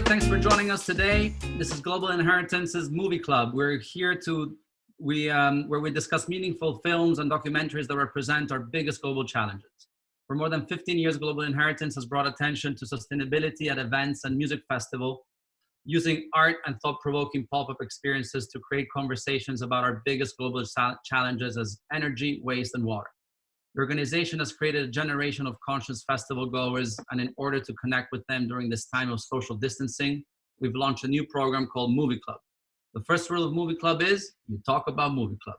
everybody. Thanks for joining us today. This is Global Inheritance's Movie Club. We're here where we discuss meaningful films and documentaries that represent our biggest global challenges. For more than 15 years, Global Inheritance has brought attention to sustainability at events and music festivals, using art and thought-provoking pop-up experiences to create conversations about our biggest global challenges as energy, waste, and water. The organization has created a generation of conscious festival goers, and in order to connect with them during this time of social distancing, we've launched a new program called Movie Club. The first rule of Movie Club is you talk about Movie Club.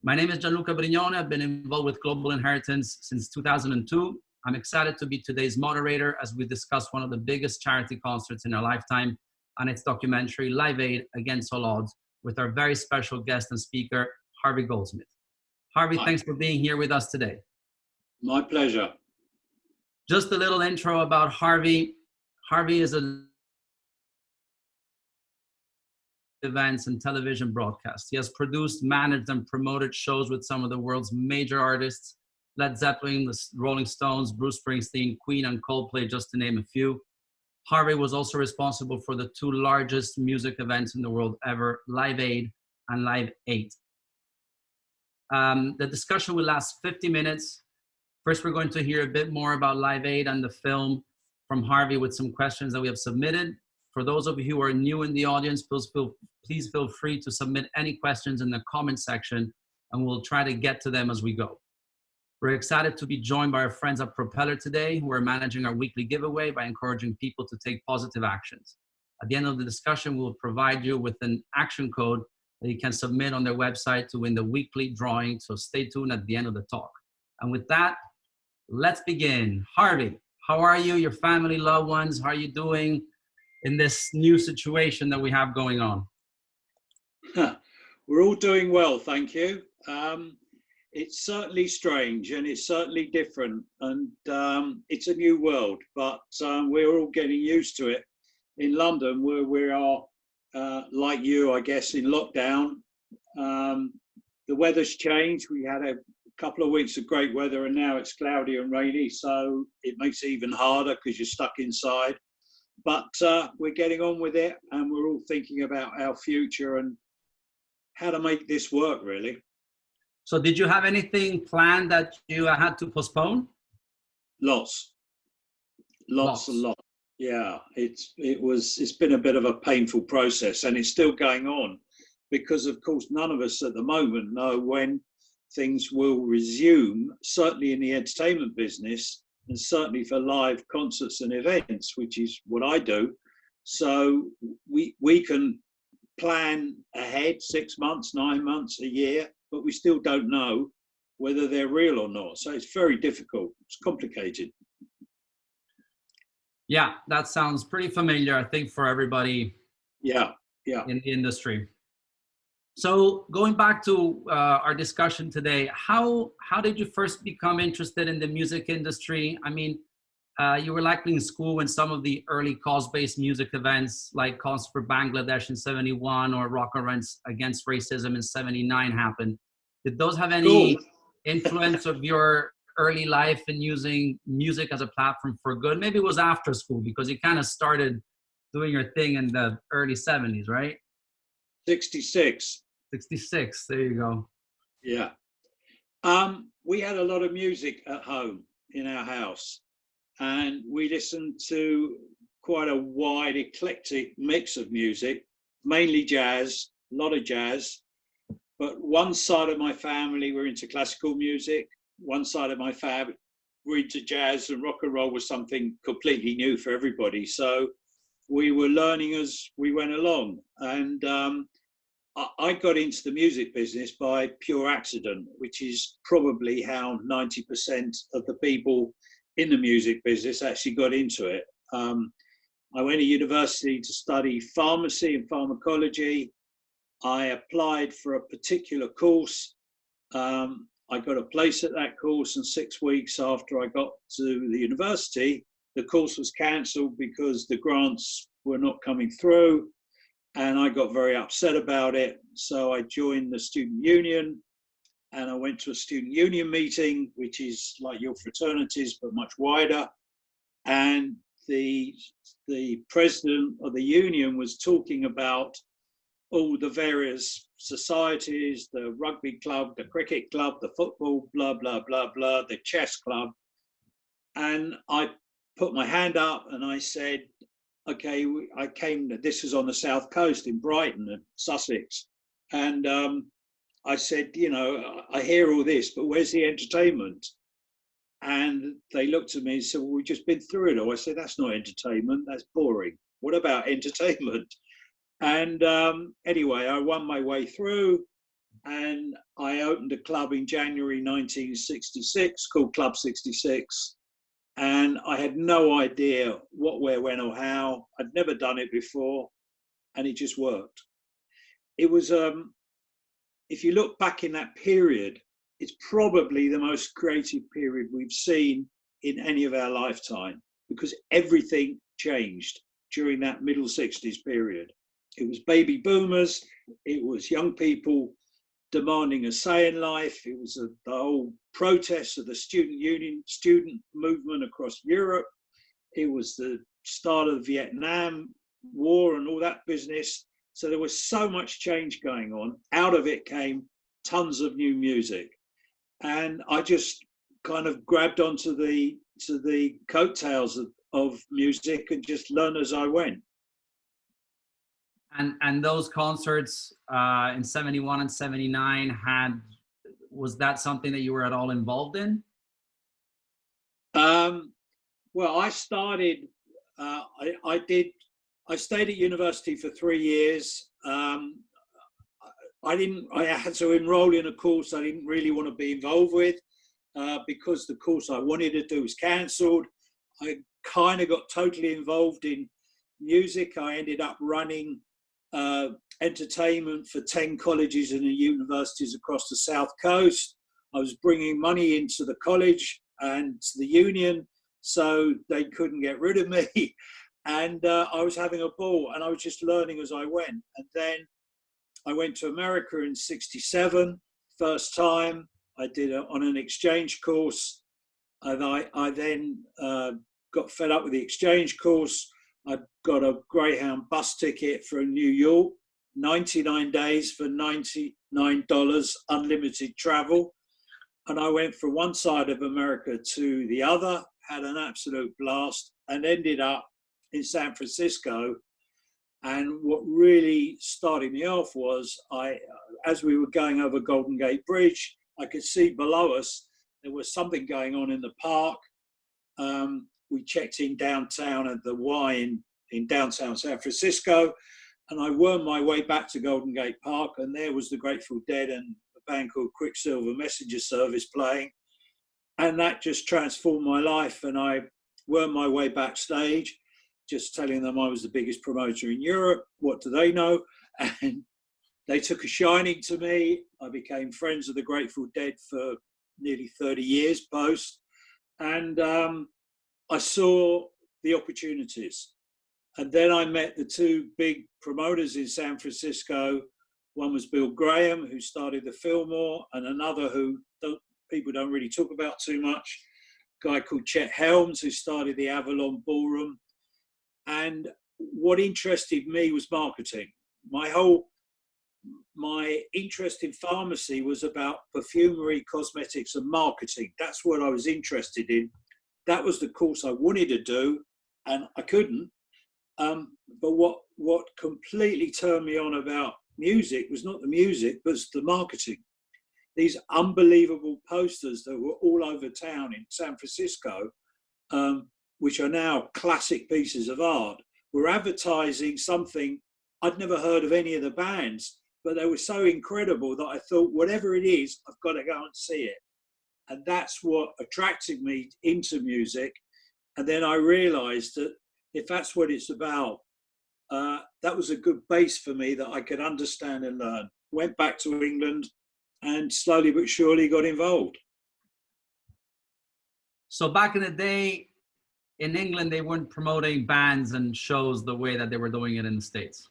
My name is Gianluca Brignone. I've been involved with Global Inheritance since 2002. I'm excited to be today's moderator as we discuss one of the biggest charity concerts in our lifetime and its documentary, Live Aid Against All Odds, with our very special guest and speaker, Harvey Goldsmith. Harvey, thanks for being here with us today. My pleasure. Just a little intro about Harvey. Harvey is events and television broadcasts. He has produced, managed, and promoted shows with some of the world's major artists, Led Zeppelin, the Rolling Stones, Bruce Springsteen, Queen, and Coldplay, just to name a few. Harvey was also responsible for the two largest music events in the world ever, Live Aid and Live 8. The discussion will last 50 minutes. First, we're going to hear a bit more about Live Aid and the film from Harvey with some questions that we have submitted. For those of you who are new in the audience, please feel free to submit any questions in the comment section, and we'll try to get to them as we go. We're excited to be joined by our friends at Propeller today, who are managing our weekly giveaway by encouraging people to take positive actions. At the end of the discussion, we'll provide you with an action code that you can submit on their website to win the weekly drawing, so stay tuned at the end of the talk. And with that, let's begin. Harvey, how are you, your family, loved ones? How are you doing in this new situation that we have going on? We're all doing well, thank you. It's certainly strange and it's certainly different, and it's a new world, but we're all getting used to it. In London, where we are, like you, I guess, in lockdown, the weather's changed. We had a couple of weeks of great weather and now it's cloudy and rainy, so it makes it even harder because you're stuck inside. But we're getting on with it, and we're all thinking about our future and how to make this work, really. So did you have anything planned that you had to postpone? Lots. Yeah, it's been a bit of a painful process, and it's still going on because, of course, none of us at the moment know when things will resume, certainly in the entertainment business, and certainly for live concerts and events, which is what I do. So we can plan ahead 6 months, 9 months, a year, but we still don't know whether they're real or not. So it's very difficult. It's complicated. Yeah, that sounds pretty familiar, I think, for everybody in the industry. So going back to our discussion today, how did you first become interested in the music industry? I mean, you were likely in school when some of the early cause-based music events like Concert for Bangladesh in 71 or Rock Against Racism in 79 happened. Did those have any influence of your early life in using music as a platform for good? Maybe it was after school because you kind of started doing your thing in the early 70s, right? 66. 66, there you go. Yeah. We had a lot of music at home in our house, and we listened to quite a wide, eclectic mix of music, mainly jazz, a lot of jazz. But one side of my family were into classical music, one side of my family were into jazz, and rock and roll was something completely new for everybody. So we were learning as we went along. And I got into the music business by pure accident, which is probably how 90% of the people in the music business actually got into it. I went to university to study pharmacy and pharmacology. I applied for a particular course. I got a place at that course, and 6 weeks after I got to the university, the course was cancelled because the grants were not coming through. And I got very upset about it. So I joined the student union, and I went to a student union meeting, which is like your fraternities, but much wider. And the president of the union was talking about all the various societies, the rugby club, the cricket club, the football, blah, blah, blah, blah, the chess club. And I put my hand up and I said, okay, this was on the South Coast in Brighton and Sussex. And I said, I hear all this, but where's the entertainment? And they looked at me and said, well, we've just been through it all. I said, that's not entertainment, that's boring. What about entertainment? And anyway, I won my way through and I opened a club in January 1966 called Club 66. And I had no idea what, where, when or how. I'd never done it before and it just worked. It was, if you look back in that period, it's probably the most creative period we've seen in any of our lifetime because everything changed during that middle 60s period. It was baby boomers, it was young people demanding a say in life, it was the whole protest of the student movement across Europe, it was the start of the Vietnam War and all that business. So there was so much change going on. Out of it came tons of new music. And I just kind of grabbed onto the coattails of music and just learned as I went. And those concerts in 71 and 79 was that something that you were at all involved in? Well, I started, I stayed at university for 3 years. I had to enroll in a course I didn't really want to be involved with because the course I wanted to do was cancelled. I kind of got totally involved in music. I ended up running entertainment for 10 colleges and universities across the South Coast. I was bringing money into the college and to the union so they couldn't get rid of me. And I was having a ball and I was just learning as I went. And then I went to America in 67, first time. I did it on an exchange course. And I then got fed up with the exchange course. I got a Greyhound bus ticket from New York, 99 days for $99, unlimited travel. And I went from one side of America to the other, had an absolute blast, and ended up in San Francisco. And what really started me off was as we were going over Golden Gate Bridge, I could see below us, there was something going on in the park. We checked in downtown at the Y in downtown San Francisco, and I wormed my way back to Golden Gate Park, and there was the Grateful Dead and a band called Quicksilver Messenger Service playing. And that just transformed my life, and I wormed my way backstage, just telling them I was the biggest promoter in Europe. What do they know? And they took a shining to me. I became friends of the Grateful Dead for nearly 30 years post. And I saw the opportunities. And then I met the two big promoters in San Francisco. One was Bill Graham, who started the Fillmore, and another who people don't really talk about too much, a guy called Chet Helms, who started the Avalon Ballroom. And what interested me was marketing. My interest in pharmacy was about perfumery, cosmetics, and marketing. That's what I was interested in. That was the course I wanted to do, and I couldn't. But what completely turned me on about music was not the music, but the marketing. These unbelievable posters that were all over town in San Francisco, which are now classic pieces of art, were advertising something I'd never heard of any of the bands, but they were so incredible that I thought, whatever it is, I've got to go and see it. And that's what attracted me into music. And then I realized that if that's what it's about, that was a good base for me that I could understand and learn. Went back to England and slowly but surely got involved. So back in the day, in England, they weren't promoting bands and shows the way that they were doing it in the States.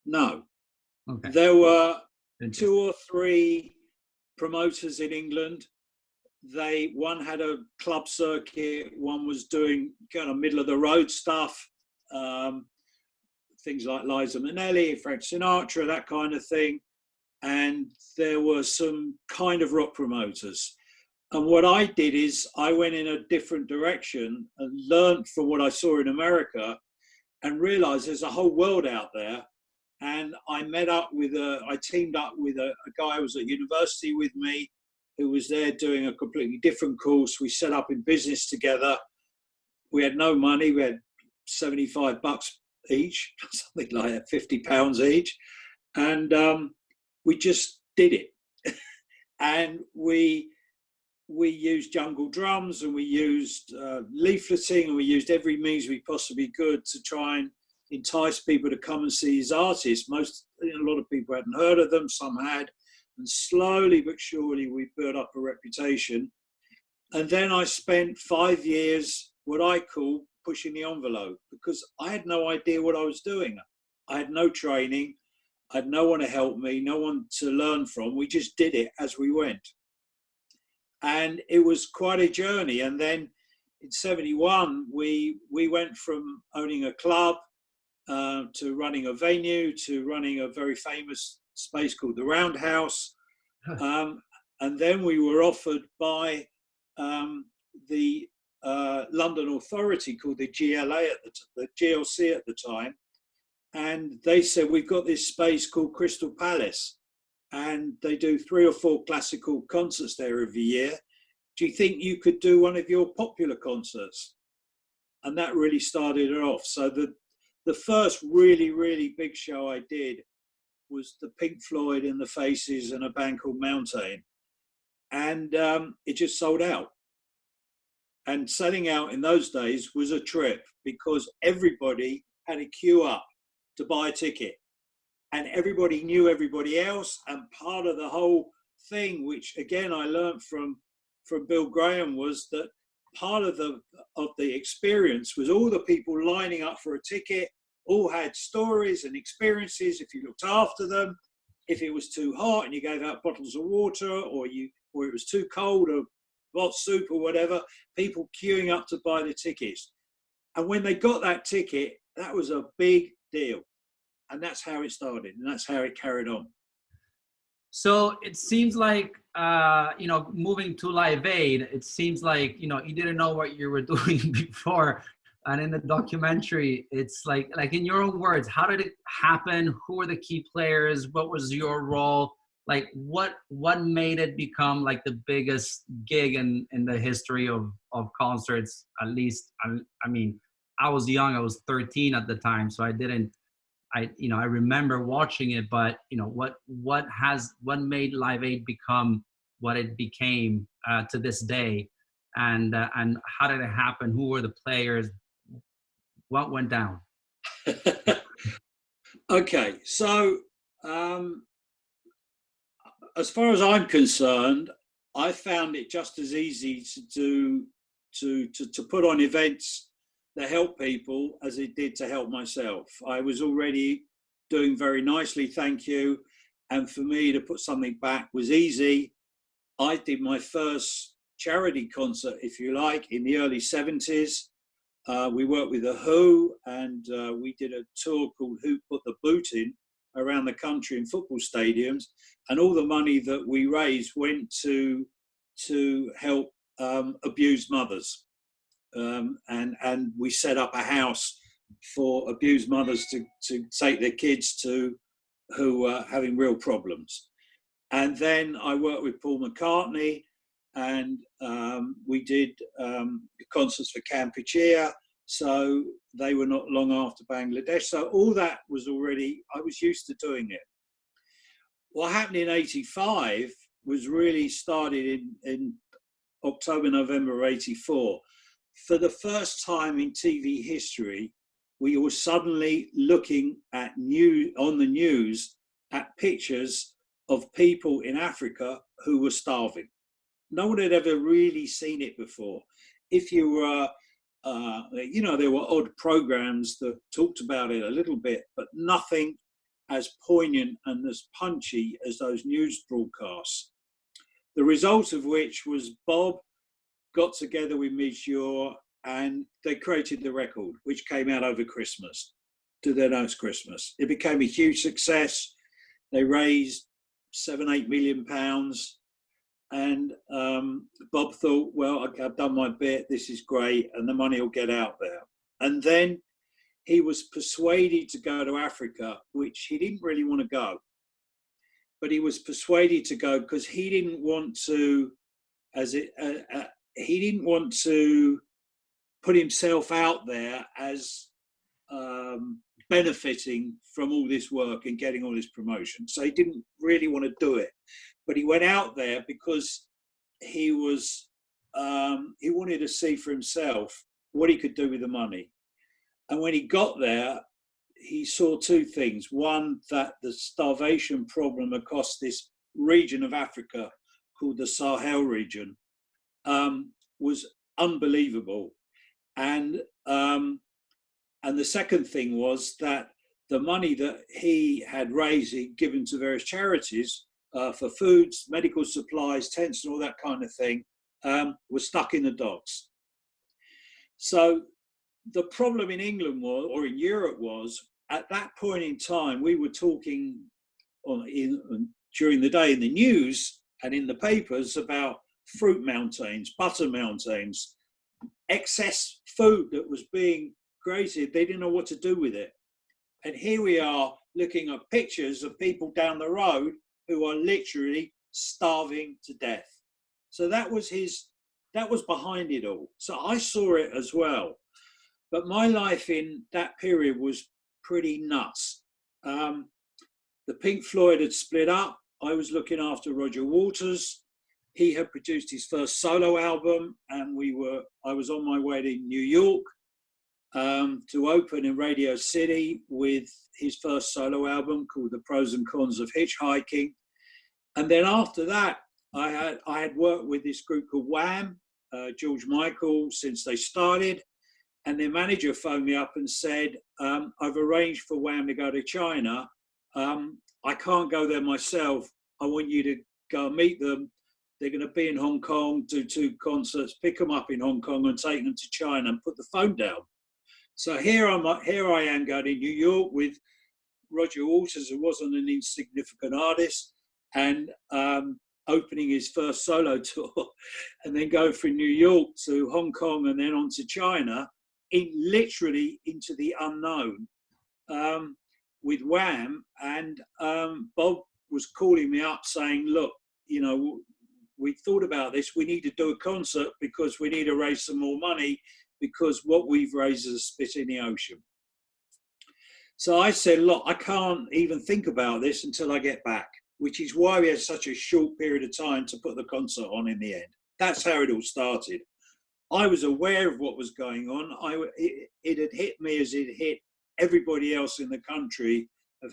No. Okay. There were 2 or 3 promoters in England one had a club circuit, one was doing kind of middle of the road stuff, things like Liza Minnelli, Frank Sinatra, that kind of thing. And there were some kind of rock promoters. And what I did is I went in a different direction and learned from what I saw in America and realized there's a whole world out there. And I teamed up with a guy who was at university with me, who was there doing a completely different course. We set up in business together. We had no money. We had $75 each, something like that, £50 each. And we just did it. And we used jungle drums, and we used leafleting, and we used every means we possibly could to try and entice people to come and see these artists. A lot of people hadn't heard of them, some had. And slowly but surely we built up a reputation. And then I spent 5 years, what I call pushing the envelope, because I had no idea what I was doing. I had no training. I had no one to help me, no one to learn from. We just did it as we went. And it was quite a journey. And then in 71, we went from owning a club to running a venue, to running a very famous space called the Roundhouse. And then we were offered by the London Authority, called the GLA the GLC at the time. And they said, we've got this space called Crystal Palace, and they do 3 or 4 classical concerts there every year. Do you think you could do one of your popular concerts? And that really started it off. So the first really, really big show I did was the Pink Floyd and the Faces and a band called Mountain. And it just sold out. And selling out in those days was a trip, because everybody had to queue up to buy a ticket. And everybody knew everybody else. And part of the whole thing, which again I learned from Bill Graham, was that part of the experience was all the people lining up for a ticket all had stories and experiences. If you looked after them, if it was too hot and you gave out bottles of water, or it was too cold, or hot soup or whatever, people queuing up to buy the tickets. And when they got that ticket, that was a big deal. And that's how it started, and that's how it carried on. So it seems like, moving to Live Aid, it seems like, you didn't know what you were doing before. And in the documentary, it's like in your own words, how did it happen? Who were the key players? What was your role? Like what made it become like the biggest gig in the history of concerts? At least, I mean, I was young, I was 13 at the time, so I remember watching it, but what made Live Aid become what it became to this day, and how did it happen? Who were the players? What went down? Okay, so as far as I'm concerned, I found it just as easy to put on events that help people as it did to help myself. I was already doing very nicely, thank you. And for me to put something back was easy. I did my first charity concert, if you like, in the early 70s. We worked with The Who, and we did a tour called Who Put the Boot In around the country in football stadiums. And all the money that we raised went to help abused mothers. And we set up a house for abused mothers to take their kids who are having real problems. And then I worked with Paul McCartney, and we did concerts for Kampuchea. So they were not long after Bangladesh. So all that was already, I was used to doing it. What happened in 85 was really started in October, November 84. For the first time in TV history, we were suddenly looking at on the news at pictures of people in Africa who were starving. No one had ever really seen it before. If you were, there were odd programs that talked about it a little bit, but nothing as poignant and as punchy as those news broadcasts. The result of which was Bob got together with Monsieur and they created the record, which came out over Christmas, To Their Notes Christmas. It became a huge success. They raised £7-8 million. And Bob thought, well, I've done my bit, this is great, and the money will get out there. And then he was persuaded to go to Africa, which he didn't really want to go. But he was persuaded to go because he didn't want to, he didn't want to put himself out there as benefiting from all this work and getting all this promotion. So he didn't really want to do it. But he went out there because he wanted to see for himself what he could do with the money. And when he got there, he saw two things. One, that the starvation problem across this region of Africa called the Sahel region was unbelievable. And the second thing was that the money that he had raised, he'd given to various charities for foods, medical supplies, tents and all that kind of thing, was stuck in the docks. So the problem in England was, or in Europe was, at that point in time, we were talking during the day in the news and in the papers about fruit mountains, butter mountains, excess food that was being created. They didn't know what to do with it. And here we are looking at pictures of people down the road who are literally starving to death. So that was behind it all. So I saw it as well. But my life in that period was pretty nuts. The Pink Floyd had split up. I was looking after Roger Waters. He had produced his first solo album, and I was on my way to New York to open in Radio City with his first solo album called The Pros and Cons of Hitchhiking. And then after that, I had worked with this group called Wham, George Michael, since they started. And their manager phoned me up and said, I've arranged for Wham to go to China. I can't go there myself. I want you to go and meet them. They're going to be in Hong Kong, do 2 concerts, pick them up in Hong Kong and take them to China and put the phone down. So here I am going to New York with Roger Waters, who wasn't an insignificant artist, and opening his first solo tour, and then going from New York to Hong Kong and then on to China, literally into the unknown with Wham. And Bob was calling me up saying, look, you know, we thought about this. We need to do a concert because we need to raise some more money because what we've raised is a spit in the ocean. So I said, look, I can't even think about this until I get back, which is why we had such a short period of time to put the concert on in the end. That's how it all started. I was aware of what was going on. It had hit me as it hit everybody else in the country of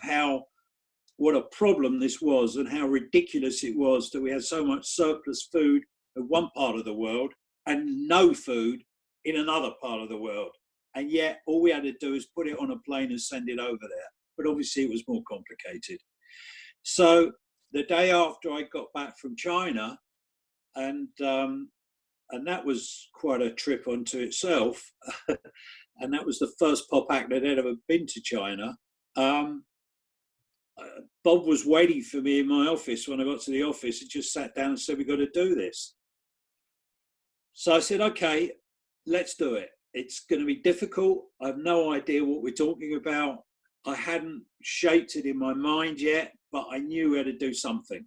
what a problem this was and how ridiculous it was that we had so much surplus food in one part of the world and no food in another part of the world. And yet all we had to do is put it on a plane and send it over there. But obviously it was more complicated. So the day after I got back from China, and that was quite a trip unto itself, and that was the first pop act that had ever been to China. Bob was waiting for me in my office when I got to the office and just sat down and said, we've got to do this. So I said, okay, let's do it. It's going to be difficult. I have no idea what we're talking about. I hadn't shaped it in my mind yet, but I knew we had to do something.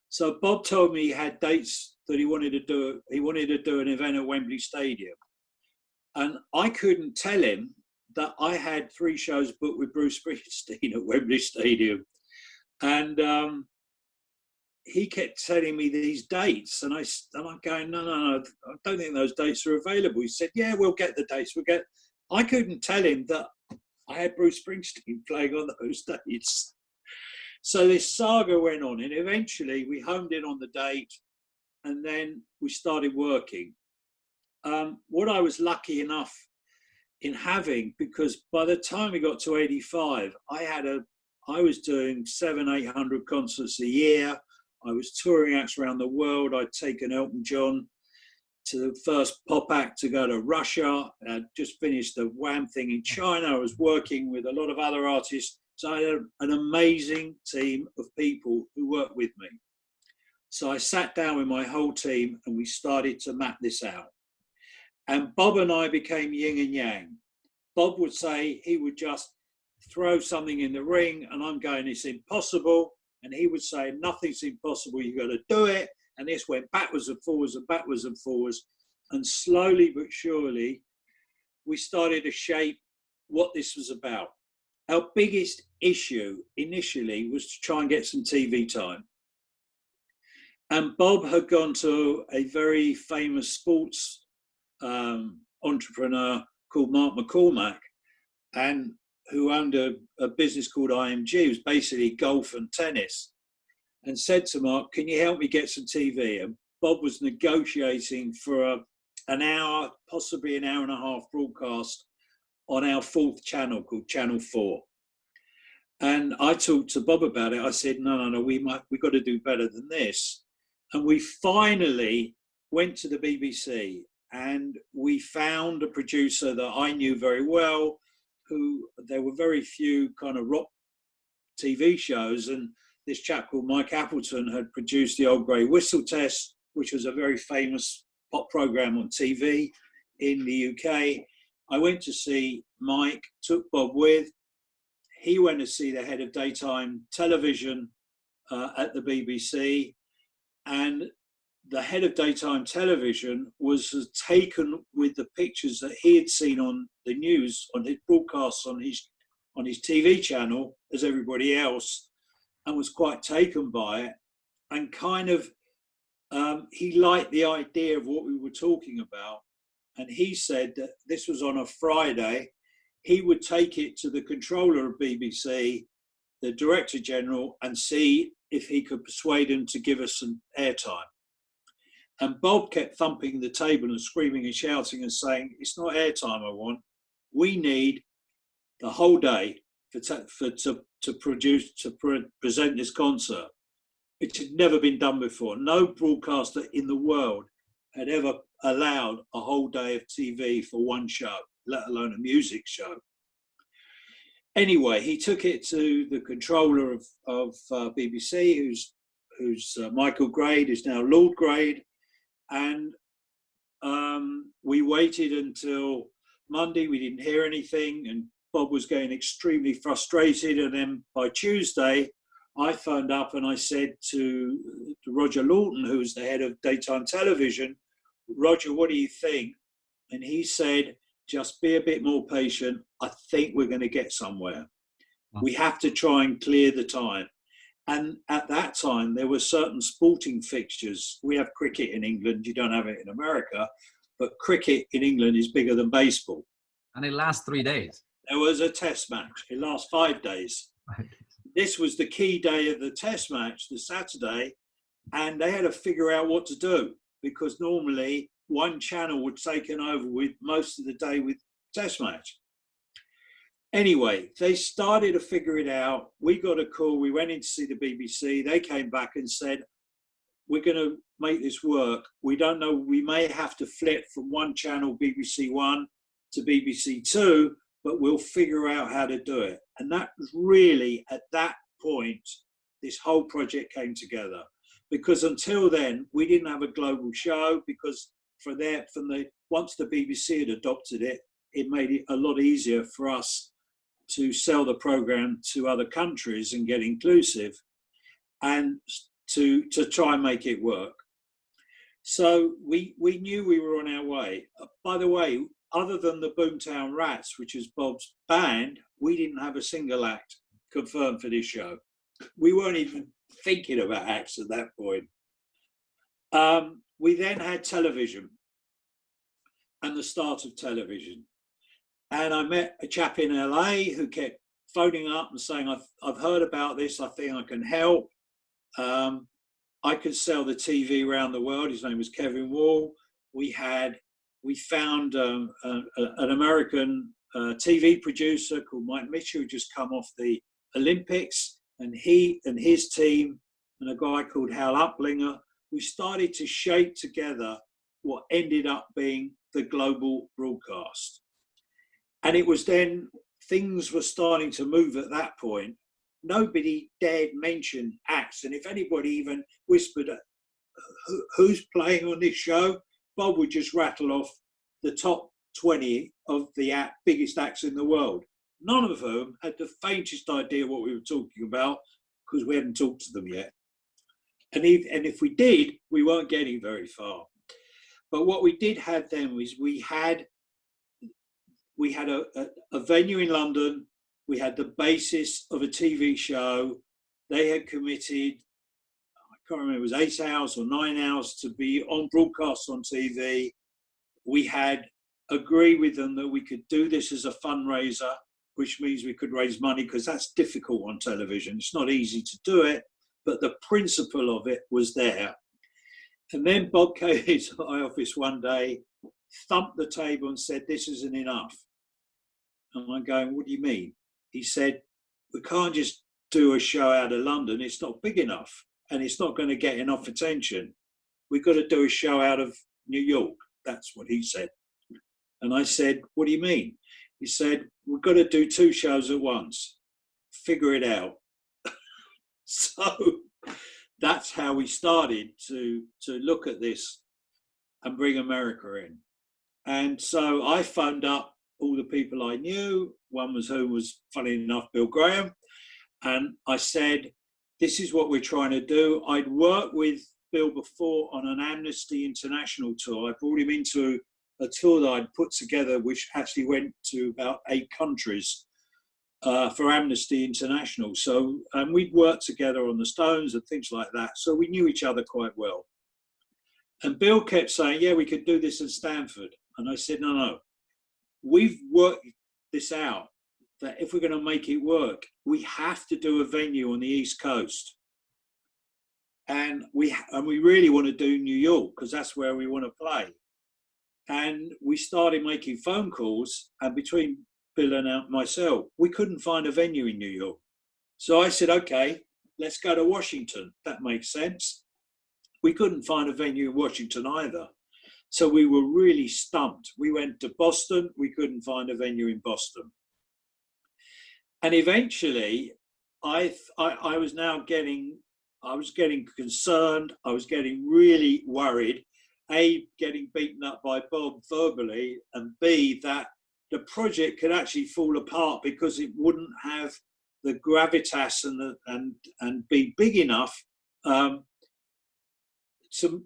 So Bob told me he had dates that he wanted to do. He wanted to do an event at Wembley Stadium. And I couldn't tell him that I had 3 shows booked with Bruce Springsteen at Wembley Stadium. And he kept telling me these dates. And I'm going, no, I don't think those dates are available. He said, yeah, we'll get the dates. I couldn't tell him that I had Bruce Springsteen playing on those dates. So this saga went on, and eventually we homed in on the date, and then we started working. What I was lucky enough in having, because by the time we got to 85, I was doing 700-800 concerts a year. I was touring acts around the world. I'd taken Elton John to the first pop act to go to Russia. I'd just finished the Wham thing in China. I was working with a lot of other artists. So I had an amazing team of people who worked with me. So I sat down with my whole team and we started to map this out. And Bob and I became yin and yang. Bob would say he would just throw something in the ring and I'm going, it's impossible. And he would say, nothing's impossible, you've got to do it. And this went backwards and forwards and backwards and forwards. And slowly but surely, we started to shape what this was about. Our biggest issue initially was to try and get some TV time. And Bob had gone to a very famous sports entrepreneur called Mark McCormack, and who owned a business called IMG. It was basically golf and tennis, and said to Mark, can you help me get some TV? And Bob was negotiating for an hour, possibly an hour and a half broadcast on our fourth channel called Channel 4. And I talked to Bob about it. I said, no, we've got to do better than this. And we finally went to the BBC and we found a producer that I knew very well, who there were very few kind of rock TV shows. And this chap called Mike Appleton had produced the Old Grey Whistle Test, which was a very famous pop program on TV in the UK. I went to see Mike, took Bob with. He went to see the head of daytime television at the BBC. And the head of daytime television was taken with the pictures that he had seen on the news, on his broadcasts on his TV channel, as everybody else, and was quite taken by it. And kind of, he liked the idea of what we were talking about. And he said that this was on a Friday. He would take it to the controller of BBC, the director general, and see if he could persuade him to give us some airtime. And Bob kept thumping the table and screaming and shouting and saying, it's not airtime I want. We need the whole day to present this concert. It had never been done before. No broadcaster in the world had ever allowed a whole day of TV for one show, let alone a music show. Anyway, he took it to the controller of BBC, who's Michael Grade, who's now Lord Grade, and we waited until Monday. We didn't hear anything, and Bob was getting extremely frustrated. And then by Tuesday, I phoned up and I said to Roger Lawton, who was the head of daytime television, Roger, what do you think? And he said, just be a bit more patient. I think we're going to get somewhere. Wow. We have to try and clear the time. And at that time, there were certain sporting fixtures. We have cricket in England. You don't have it in America. But cricket in England is bigger than baseball. And it lasts 3 days. There was a test match. It lasts 5 days. This was the key day of the test match, the Saturday. And they had to figure out what to do, because normally one channel would taken over with most of the day with test match. Anyway, they started to figure it out. We got a call. We went in to see the BBC. They came back and said, we're going to make this work. We don't know. We may have to flip from one channel, BBC One, to BBC Two, but we'll figure out how to do it. And that was really, at that point, this whole project came together. Because until then, we didn't have a global show, because once the BBC had adopted it, it made it a lot easier for us to sell the program to other countries and get inclusive, and to try and make it work. So we knew we were on our way. By the way, other than the Boomtown Rats, which is Bob's band, we didn't have a single act confirmed for this show. We weren't even thinking about acts at that point. We then had television and the start of television. And I met a chap in LA who kept phoning up and saying, I've heard about this, I think I can help. I could sell the TV around the world. His name was Kevin Wall. We found an American TV producer called Mike Mitchell, who just come off the Olympics, and he and his team and a guy called Hal Uplinger, we started to shape together what ended up being the global broadcast. And it was then things were starting to move at that point. Nobody dared mention acts. And if anybody even whispered, who's playing on this show? Bob would just rattle off the top 20 of the biggest acts in the world, none of whom had the faintest idea what we were talking about because we hadn't talked to them yet. And if we did, we weren't getting very far. But what we did have then was we had a venue in London. We had the basis of a TV show. They had committed, I can't remember, it was 8 hours or 9 hours to be on broadcast on TV. We had agreed with them that we could do this as a fundraiser, which means we could raise money because that's difficult on television. It's not easy to do it, but the principle of it was there. And then Bob came into my office one day, thumped the table and said, "This isn't enough." And I'm going, "What do you mean?" He said, "We can't just do a show out of London. It's not big enough and it's not going to get enough attention. We've got to do a show out of New York." That's what he said. And I said, "What do you mean?" He said, "We've got to do 2 shows at once. Figure it out." So that's how we started to look at this and bring America in. And so I phoned up all the people I knew. One was, funny enough, Bill Graham. And I said, "This is what we're trying to do." I'd worked with Bill before on an Amnesty International tour. I brought him into a tour that I'd put together, which actually went to about 8 countries for Amnesty International. So, and we'd worked together on the Stones and things like that. So we knew each other quite well. And Bill kept saying, "Yeah, we could do this in Stanford." And I said, no, we've worked this out, that if we're going to make it work, we have to do a venue on the East Coast. And we really want to do New York because that's where we want to play. And we started making phone calls, and between Bill and myself, we couldn't find a venue in New York. So I said, "Okay, let's go to Washington. That makes sense." We couldn't find a venue in Washington either. So we were really stumped. We went to Boston. We couldn't find a venue in Boston. And eventually, I was getting concerned. I was getting really worried. A, getting beaten up by Bob verbally, and B, that the project could actually fall apart because it wouldn't have the gravitas and be big enough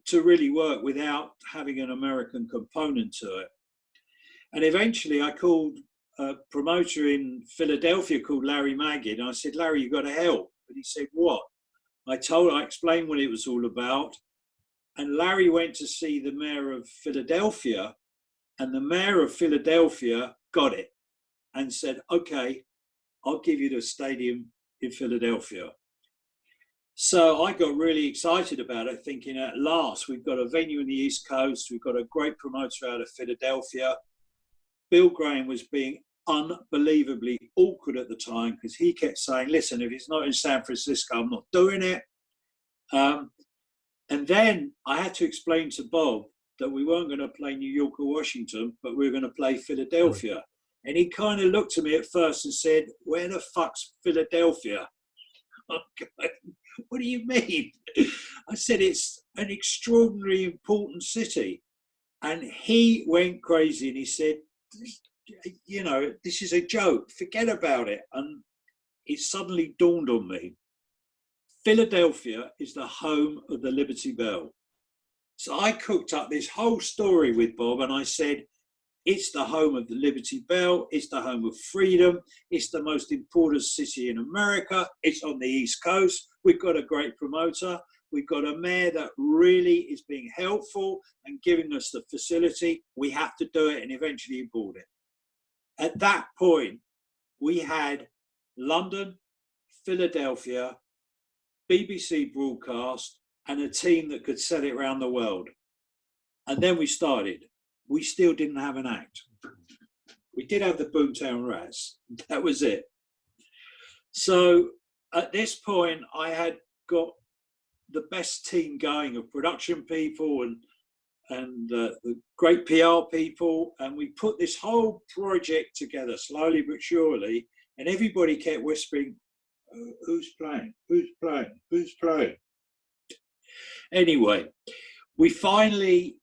to really work without having an American component to it. And eventually I called a promoter in Philadelphia called Larry Magid, and I said, "Larry, you've got to help." And he said, "What?" I explained what it was all about. And Larry went to see the mayor of Philadelphia, and the mayor of Philadelphia got it and said, "Okay, I'll give you the stadium in Philadelphia." So I got really excited about it, thinking at last, we've got a venue in the East Coast. We've got a great promoter out of Philadelphia. Bill Graham was being unbelievably awkward at the time because he kept saying, "Listen, if it's not in San Francisco, I'm not doing it." And then I had to explain to Bob that we weren't going to play New York or Washington, but we were going to play Philadelphia. And he kind of looked at me at first and said, "Where the fuck's Philadelphia?" I'm going, "What do you mean?" I said, "It's an extraordinarily important city." And he went crazy and he said, "You know, this is a joke. Forget about it." And it suddenly dawned on me. Philadelphia is the home of the Liberty Bell. So I cooked up this whole story with Bob and I said, it's the home of the Liberty Bell, it's the home of freedom, it's the most important city in America, it's on the East Coast, we've got a great promoter, we've got a mayor that really is being helpful and giving us the facility, we have to do it, and eventually he bought it. At that point, we had London, Philadelphia, BBC broadcast, and a team that could sell it around the world. And then we started. We still didn't have an act. We did have the Boomtown Rats. That was it. So at this point, I had got the best team going of production people and the great PR people, and we put this whole project together slowly but surely, and everybody kept whispering, who's playing? Who's playing? Who's playing? Anyway, we finally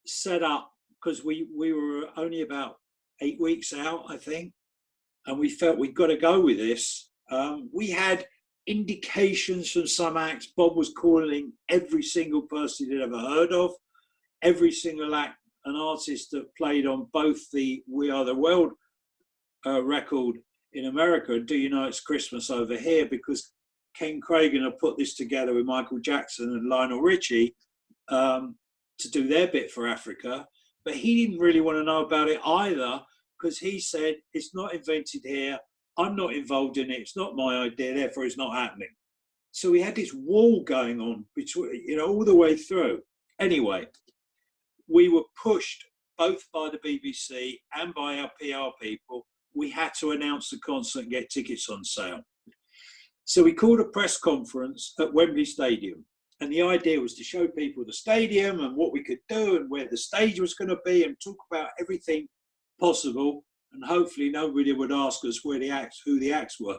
set up, because we were only about 8 weeks out, I think, and we felt we'd got to go with this. We had indications from some acts. Bob was calling every single person he'd ever heard of, every single act, an artist that played on both the We Are the World record in America and Do You Know It's Christmas Over Here, because Ken Cragen had put this together with Michael Jackson and Lionel Richie to do their bit for Africa. But he didn't really want to know about it either, because he said, it's not invented here, I'm not involved in it, it's not my idea, therefore it's not happening. So we had this wall going on between, you know, all the way through. Anyway, we were pushed both by the BBC and by our PR people. We had to announce the concert and get tickets on sale. So we called a press conference at Wembley Stadium. And the idea was to show people the stadium and what we could do and where the stage was going to be, and talk about everything possible. And hopefully nobody would ask us who the acts were.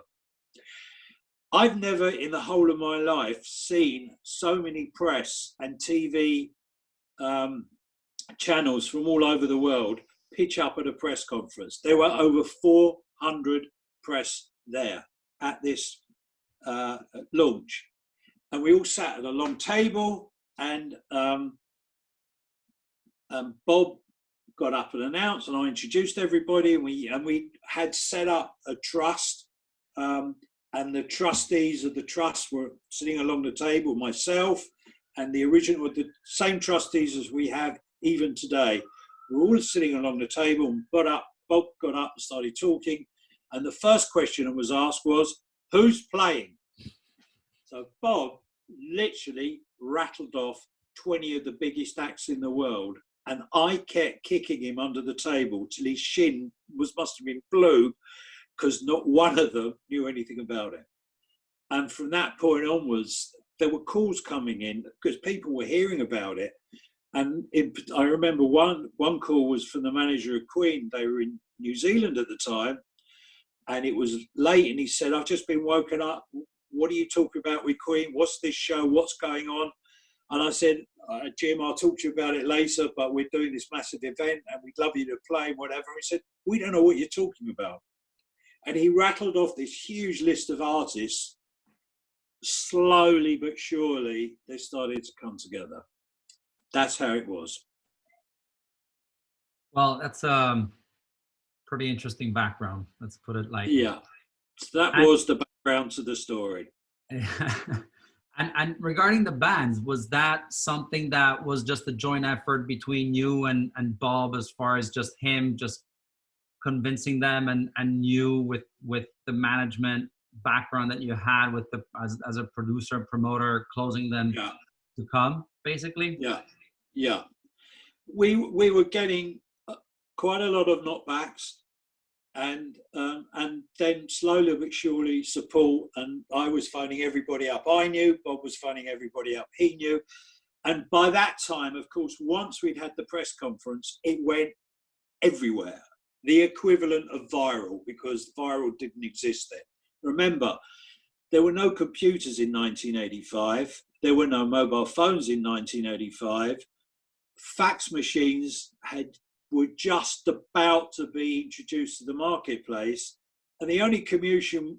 I've never in the whole of my life seen so many press and TV channels from all over the world pitch up at a press conference. There were over 400 press there at this launch. And we all sat at a long table, and Bob got up and announced, and I introduced everybody, and we had set up a trust, and the trustees of the trust were sitting along the table, myself and the same trustees as we have even today. We're all sitting along the table, and Bob got up and started talking, and the first question that was asked was, who's playing? So Bob literally rattled off 20 of the biggest acts in the world, and I kept kicking him under the table till his shin must have been blue, because not one of them knew anything about it. And from that point onwards, there were calls coming in because people were hearing about it. And I remember one call was from the manager of Queen. They were in New Zealand at the time, and it was late, and he said, I've just been woken up. What are you talking about with Queen? What's this show? What's going on? And I said, Jim, I'll talk to you about it later, but we're doing this massive event and we'd love you to play, whatever. And he said, we don't know what you're talking about. And he rattled off this huge list of artists. Slowly but surely, they started to come together. That's how it was. Well, that's a pretty interesting background. Let's put it like yeah. So that was the background to the story. And regarding the bands, was that something that was just a joint effort between you and Bob, as far as just him just convincing them, and you with the management background that you had with as a producer, promoter, closing them to come, basically? Yeah. We were getting quite a lot of knockbacks, and then slowly but surely support, and I was phoning everybody up I knew, Bob was phoning everybody up he knew, and by that time, of course, once we'd had the press conference, it went everywhere, the equivalent of viral, because viral didn't exist then. Remember, there were no computers in 1985, there were no mobile phones in 1985, fax machines were just about to be introduced to the marketplace, and the only communication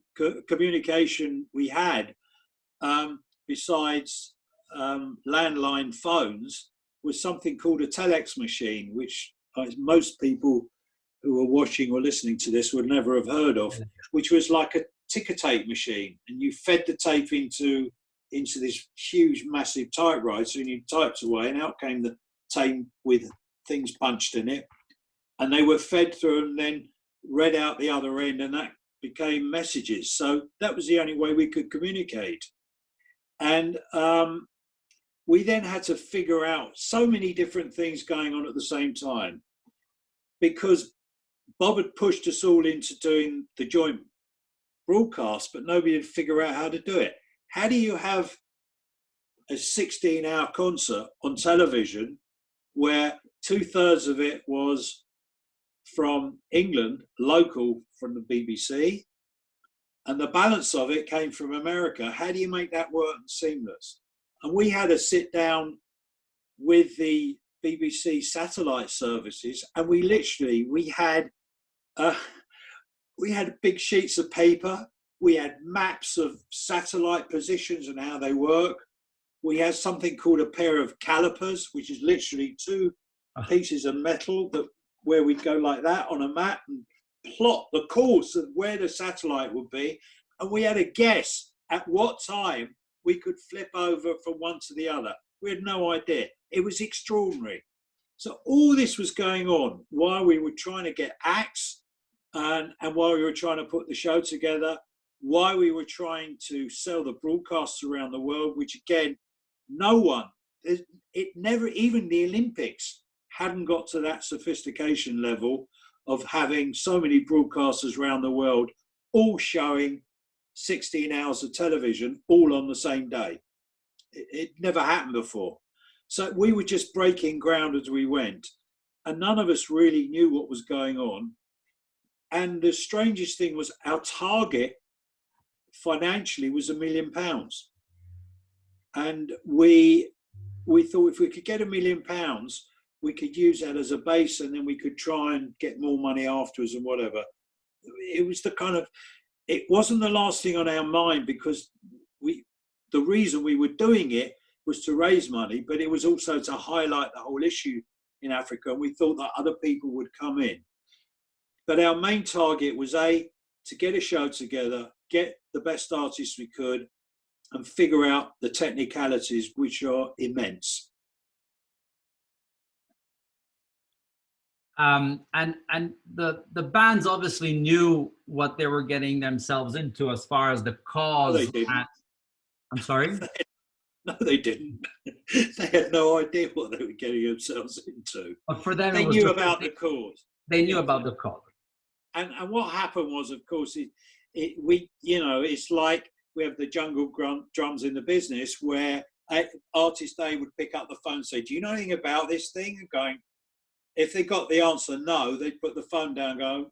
we had, besides landline phones, was something called a telex machine, which most people who are watching or listening to this would never have heard of, which was like a ticker tape machine, and you fed the tape into this huge, massive typewriter, and you typed away, and out came the tape with things punched in it, and they were fed through and then read out the other end, and that became messages. So that was the only way we could communicate. And we then had to figure out so many different things going on at the same time, because Bob had pushed us all into doing the joint broadcast, but nobody had figured out how to do it. how do you have a 16-hour concert on television where 2/3 of it was from England, local from the BBC, and the balance of it came from America? How do you make that work seamless? And we had a sit down with the BBC satellite services, and we had big sheets of paper. We had maps of satellite positions and how they work. We had something called a pair of calipers, which is literally two pieces of metal where we'd go like that on a map and plot the course of where the satellite would be. And we had a guess at what time we could flip over from one to the other. We had no idea. It was extraordinary. So all this was going on while we were trying to get acts and while we were trying to put the show together, while we were trying to sell the broadcasts around the world, which again, no one, even the Olympics hadn't got to that sophistication level of having so many broadcasters around the world all showing 16 hours of television all on the same day. It never happened before. So we were just breaking ground as we went, and none of us really knew what was going on. And the strangest thing was our target financially was £1 million. And we thought if we could get £1 million, we could use that as a base, and then we could try and get more money afterwards and whatever. It was it wasn't the last thing on our mind, because the reason we were doing it was to raise money, but it was also to highlight the whole issue in Africa, and we thought that other people would come in. But our main target was to get a show together, get the best artists we could, and figure out the technicalities, which are immense. And the bands obviously knew what they were getting themselves into as far as the cause. No, they didn't. I'm sorry? No, they didn't. They had no idea what they were getting themselves into. But for them, they knew about the cause. They knew about the cause. And what happened was, of course, it's like we have the jungle drums in the business, where artist A would pick up the phone and say, "Do you know anything about this thing?" And going, if they got the answer no, they'd put the phone down and go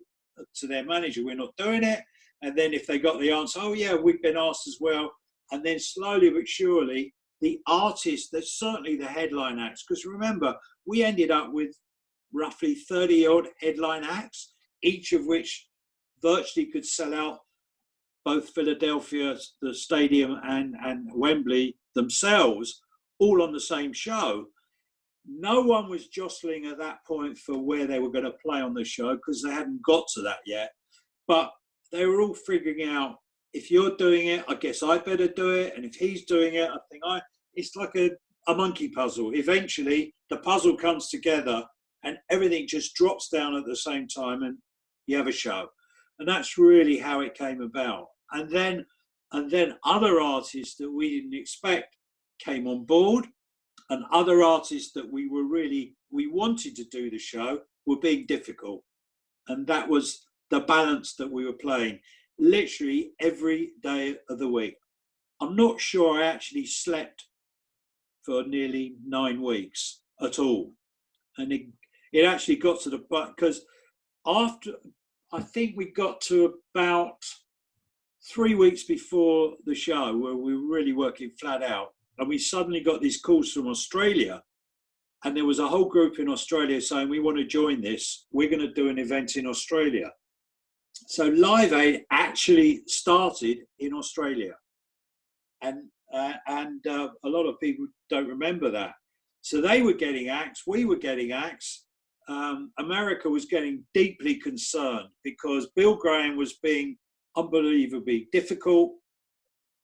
to their manager, "We're not doing it." And then if they got the answer, "Oh yeah, we've been asked as well." And then slowly but surely, the artists, that's certainly the headline acts, because remember, we ended up with roughly 30-odd headline acts, each of which virtually could sell out both Philadelphia, the stadium, and Wembley themselves, all on the same show. No one was jostling at that point for where they were going to play on the show, because they hadn't got to that yet. But they were all figuring out, if you're doing it, I guess I better do it. And if he's doing it, I think it's like a monkey puzzle. Eventually, the puzzle comes together and everything just drops down at the same time, and you have a show. And that's really how it came about. And then other artists that we didn't expect came on board, and other artists that we wanted to do the show were being difficult. And that was the balance that we were playing literally every day of the week. I'm not sure I actually slept for nearly 9 weeks at all. And it actually got to the point, because after, I think we got to about 3 weeks before the show, where we were really working flat out, and we suddenly got these calls from Australia, and there was a whole group in Australia saying, "We want to join this. We're going to do an event in Australia." So Live Aid actually started in Australia, and a lot of people don't remember that. So they were getting acts, we were getting acts. America was getting deeply concerned, because Bill Graham was being unbelievably difficult.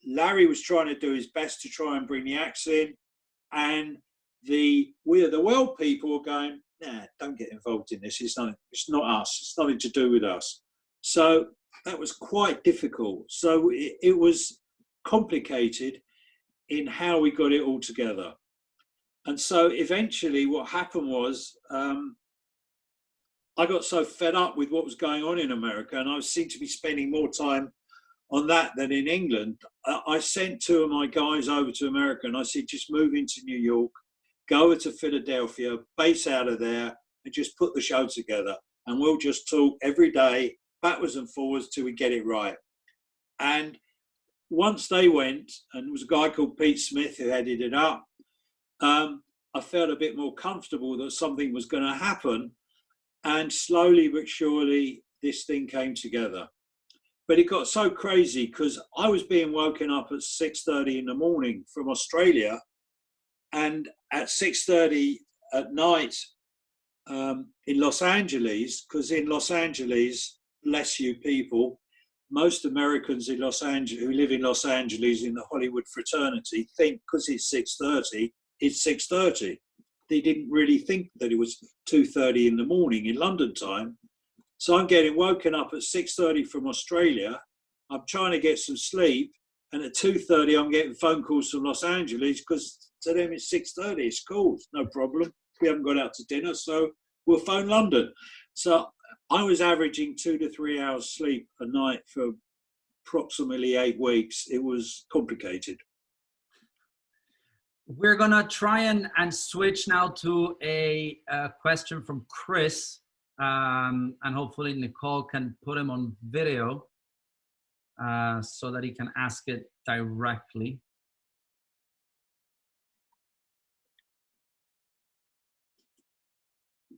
Larry was trying to do his best to try and bring the acts in, and We Are the World people were going, "Nah, don't get involved in this. It's not us. It's nothing to do with us." So that was quite difficult. So it was complicated in how we got it all together. And so eventually what happened was, I got so fed up with what was going on in America, and I seemed to be spending more time on that than in England. I sent two of my guys over to America and I said, just move into New York, go over to Philadelphia, base out of there, and just put the show together. And we'll just talk every day, backwards and forwards, till we get it right. And once they went, and there was a guy called Pete Smith who headed it up, I felt a bit more comfortable that something was going to happen. And slowly but surely, this thing came together. But it got so crazy because I was being woken up at 6:30 in the morning from Australia, and at 6:30 at night in Los Angeles, because in Los Angeles, bless you people, most Americans in Los Angeles who live in Los Angeles in the Hollywood fraternity think because it's 6:30, it's 6:30. They didn't really think that it was 2:30 in the morning in London time. So I'm getting woken up at 6:30 from Australia. I'm trying to get some sleep. And at 2:30, I'm getting phone calls from Los Angeles because to them it's 6:30. It's cool. It's no problem. We haven't got out to dinner, so we'll phone London. So I was averaging 2 to 3 hours sleep a night for approximately 8 weeks. It was complicated. We're going to try and switch now to a question from Chris. And hopefully Nicole can put him on video so that he can ask it directly.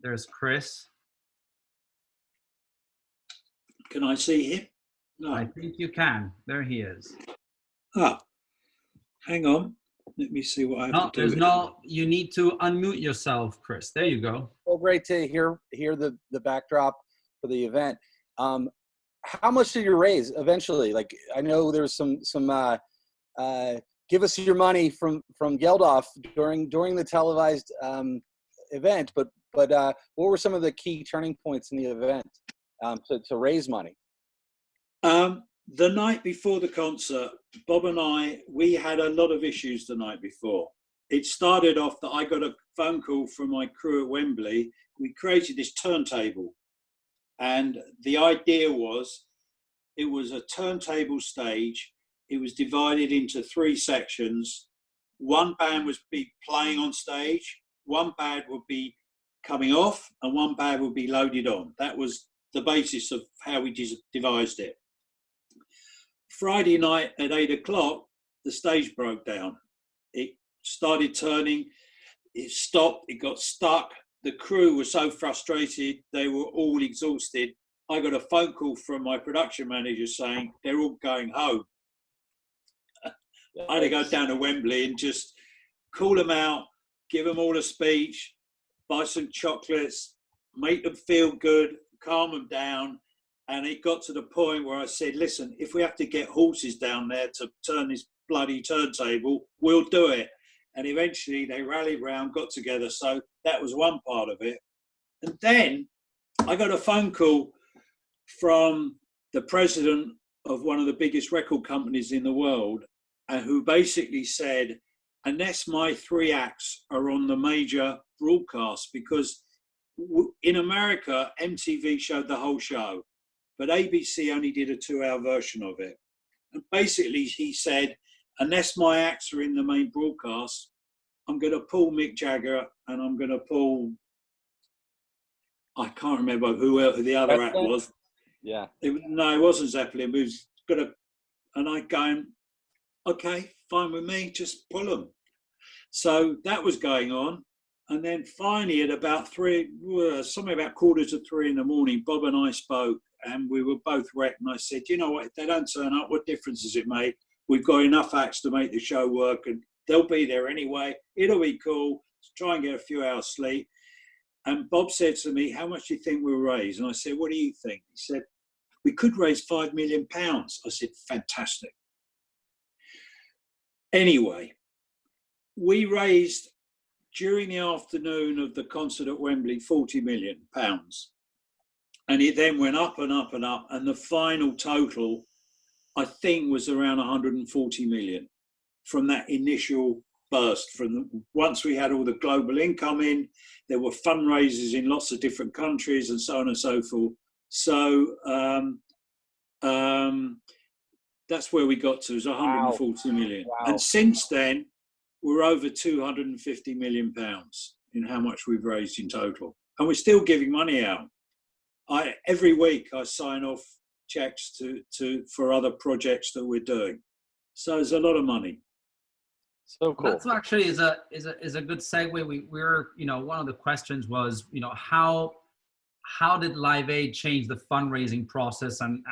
There's Chris. Can I see him? No. I think you can. There he is. Ah, hang on. Let me see what I have to do. There's no, you need to unmute yourself, Chris. There you go. Well, great to hear the backdrop for the event. How much did you raise eventually? Like, I know there's some give us your money from Geldof during the televised event, but what were some of the key turning points in the event to raise money? The night before the concert, Bob and we had a lot of issues the night before. It started off that I got a phone call from my crew at Wembley. We created this turntable. And the idea was, it was a turntable stage. It was divided into 3 sections. One band would be playing on stage, one band would be coming off, and one band would be loaded on. That was the basis of how we devised it. Friday night at 8 o'clock, the stage broke down. It started turning, it stopped, it got stuck. The crew were so frustrated, they were all exhausted. I got a phone call from my production manager saying they're all going home. I had to go down to Wembley and just call them out, give them all a speech, buy some chocolates, make them feel good, calm them down. And it got to the point where I said, listen, if we have to get horses down there to turn this bloody turntable, we'll do it. And eventually they rallied round, got together. So that was one part of it. And then I got a phone call from the president of one of the biggest record companies in the world, who basically said, unless my 3 acts are on the major broadcast, because in America, MTV showed the whole show, but ABC only did a 2-hour version of it. And basically he said, unless my acts are in the main broadcast, I'm going to pull Mick Jagger and I'm going to pull, I can't remember who the other act was. Yeah. No, it wasn't Zeppelin. It was going to, and I going, okay, fine with me, just pull them. So that was going on. And then finally at about 3, something about 2:45 in the morning, Bob and I spoke and we were both wrecked. And I said, you know what, if they don't turn up, what difference does it make? We've got enough acts to make the show work and they'll be there anyway. It'll be cool. Let's try and get a few hours sleep. And Bob said to me, how much do you think we'll raise? And I said, what do you think? He said, we could raise £5 million. I said, fantastic. Anyway, we raised, during the afternoon of the concert at Wembley, £40 million. And it then went up and up and up. And the final total, I think, was around 140 million from that initial burst. Once we had all the global income in, there were fundraisers in lots of different countries and so on and so forth. So That's where we got to, it was 140 million. Wow. And since then, we're over 250 million pounds in how much we've raised in total. And we're still giving money out. Every week I sign off checks for other projects that we're doing. So it's a lot of money. So cool. That's actually is a good segue. We're one of the questions was how did Live Aid change the fundraising process and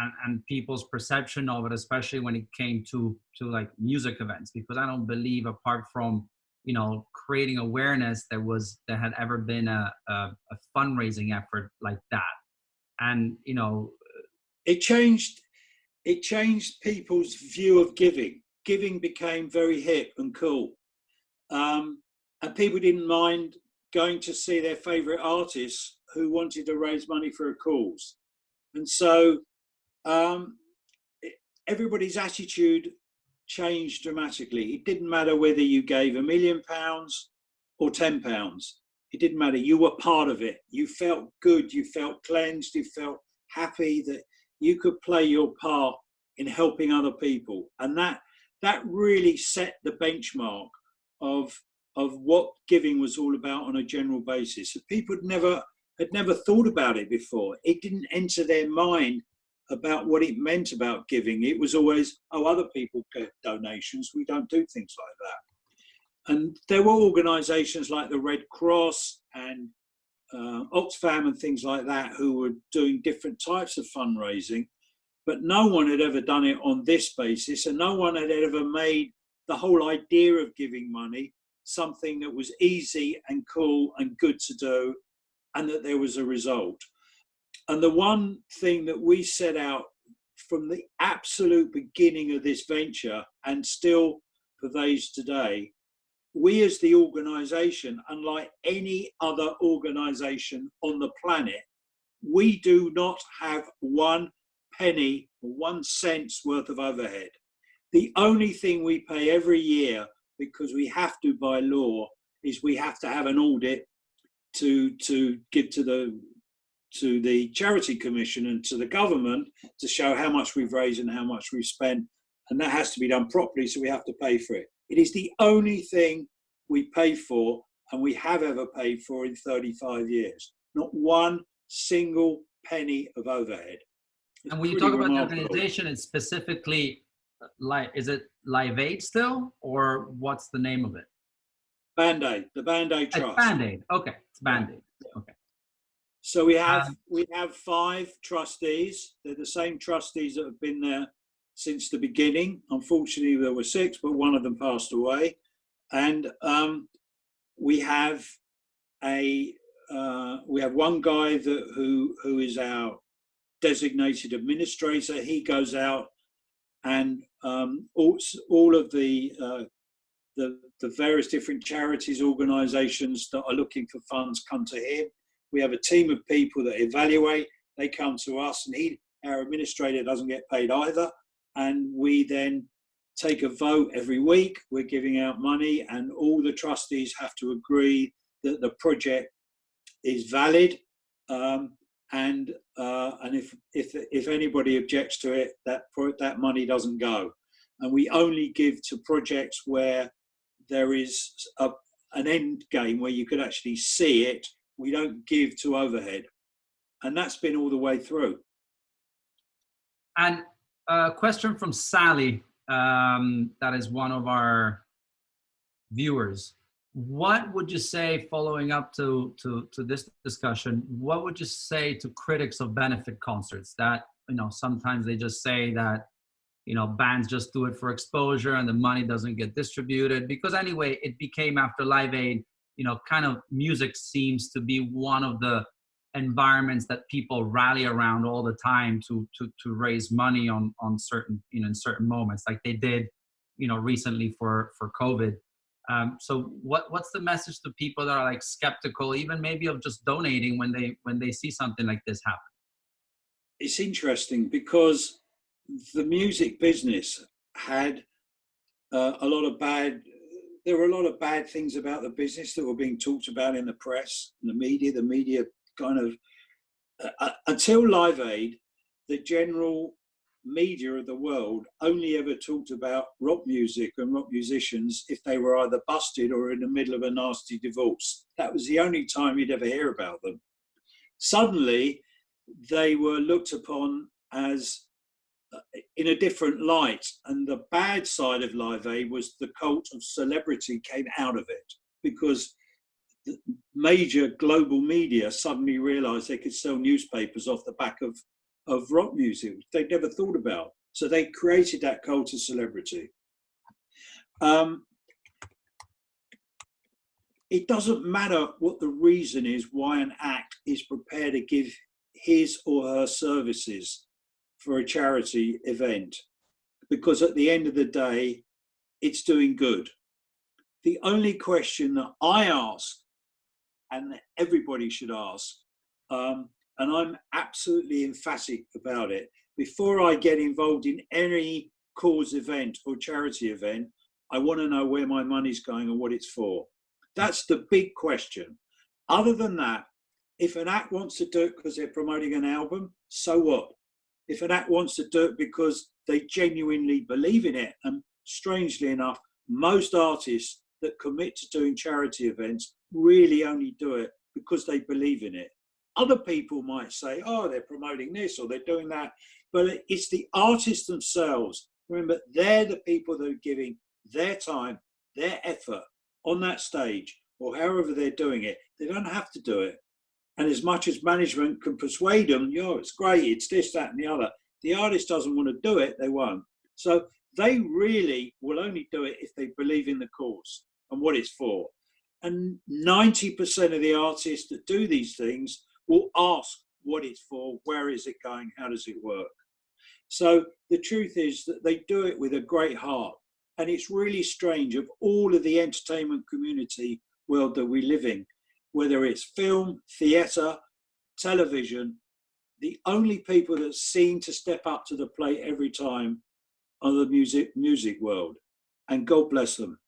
people's perception of it, especially when it came to like music events? Because I don't believe, apart from creating awareness, there had ever been a fundraising effort like that. And it changed people's view of giving. Giving became very hip and cool, and people didn't mind going to see their favorite artists who wanted to raise money for a cause. And so everybody's attitude changed dramatically. It didn't matter whether you gave £1 million or £10. It didn't matter. You were part of it. You felt good. You felt cleansed. You felt happy that you could play your part in helping other people. And that really set the benchmark of what giving was all about on a general basis. People had never thought about it before. It didn't enter their mind about what it meant about giving. It was always, other people get donations. We don't do things like that. And there were organisations like the Red Cross and Oxfam and things like that who were doing different types of fundraising, but no one had ever done it on this basis, and no one had ever made the whole idea of giving money something that was easy and cool and good to do, and that there was a result. And the one thing that we set out from the absolute beginning of this venture, and still pervades today, we as the organisation, unlike any other organisation on the planet, we do not have 1 penny or 1 cent's worth of overhead. The only thing we pay every year, because we have to by law, is we have to have an audit to give to the Charity Commission and to the government to show how much we've raised and how much we've spent, and that has to be done properly, so we have to pay for it. It is the only thing we pay for, and we have ever paid for in 35 years. Not 1 single penny of overhead. And when you talk about the organization, it's specifically is it Live Aid still, or what's the name of it? Band-Aid, the Band-Aid Trust. Band-Aid, okay, it's Band-Aid, okay. So we have 5 trustees. They're the same trustees that have been there since the beginning. Unfortunately, there were 6, but one of them passed away. And we have one guy who is our designated administrator. He goes out and all of the various different charities, organisations that are looking for funds come to him. We have a team of people that evaluate. They come to us, and our administrator doesn't get paid either. And we then take a vote every week. We're giving out money, and all the trustees have to agree that the project is valid. And if anybody objects to it, that money doesn't go. And we only give to projects where there is an end game where you could actually see it. We don't give to overhead, and that's been all the way through. And a question from Sally, that is one of our viewers. What would you say, following up to this discussion, what would you say to critics of benefit concerts that, sometimes they just say that, bands just do it for exposure and the money doesn't get distributed? Because anyway, it became, after Live Aid, kind of music seems to be one of the environments that people rally around all the time to raise money on certain, in certain moments, like they did, recently for COVID. So what's the message to people that are like skeptical, even maybe of just donating when they see something like this happen? It's interesting because the music business had there were a lot of bad things about the business that were being talked about in the press and the media kind of, until Live Aid, the general media of the world only ever talked about rock music and rock musicians if they were either busted or in the middle of a nasty divorce. That was the only time you'd ever hear about them. Suddenly, they were looked upon as in a different light, and the bad side of Live Aid was the cult of celebrity came out of it, because the major global media suddenly realized they could sell newspapers off the back of rock music, which they'd never thought about. So they created that cult of celebrity. It doesn't matter what the reason is why an act is prepared to give his or her services for a charity event, because at the end of the day, it's doing good. The only question that I ask, and that everybody should ask, and I'm absolutely emphatic about it, before I get involved in any cause event or charity event, I want to know where my money's going and what it's for. That's the big question. Other than that, if an act wants to do it because they're promoting an album, so what? If an act wants to do it because they genuinely believe in it, and strangely enough, most artists that commit to doing charity events really only do it because they believe in it. Other people might say, oh, they're promoting this or they're doing that, but it's the artists themselves. Remember, they're the people that are giving their time, their effort on that stage, or however they're doing it. They don't have to do it. And as much as management can persuade them, it's great, it's this, that, and the other, the artist doesn't want to do it, they won't. So they really will only do it if they believe in the cause and what it's for. And 90% of the artists that do these things will ask what it's for, where is it going, how does it work? So the truth is that they do it with a great heart. And it's really strange, of all of the entertainment community world that we live in, whether it's film, theatre, television, the only people that seem to step up to the plate every time are the music world. And God bless them.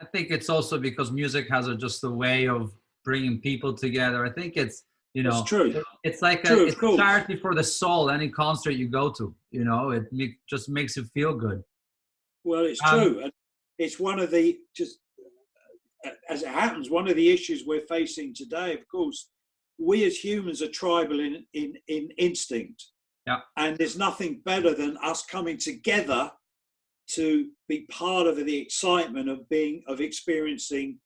I think it's also because music has just a way of bringing people together. I think it's, It's true. It's like it's a charity for the soul, any concert you go to, it just makes you feel good. Well, it's true. And it's one of the, just as it happens, one of the issues we're facing today, of course, we as humans are tribal in instinct. Yeah. And there's nothing better than us coming together to be part of the excitement of experiencing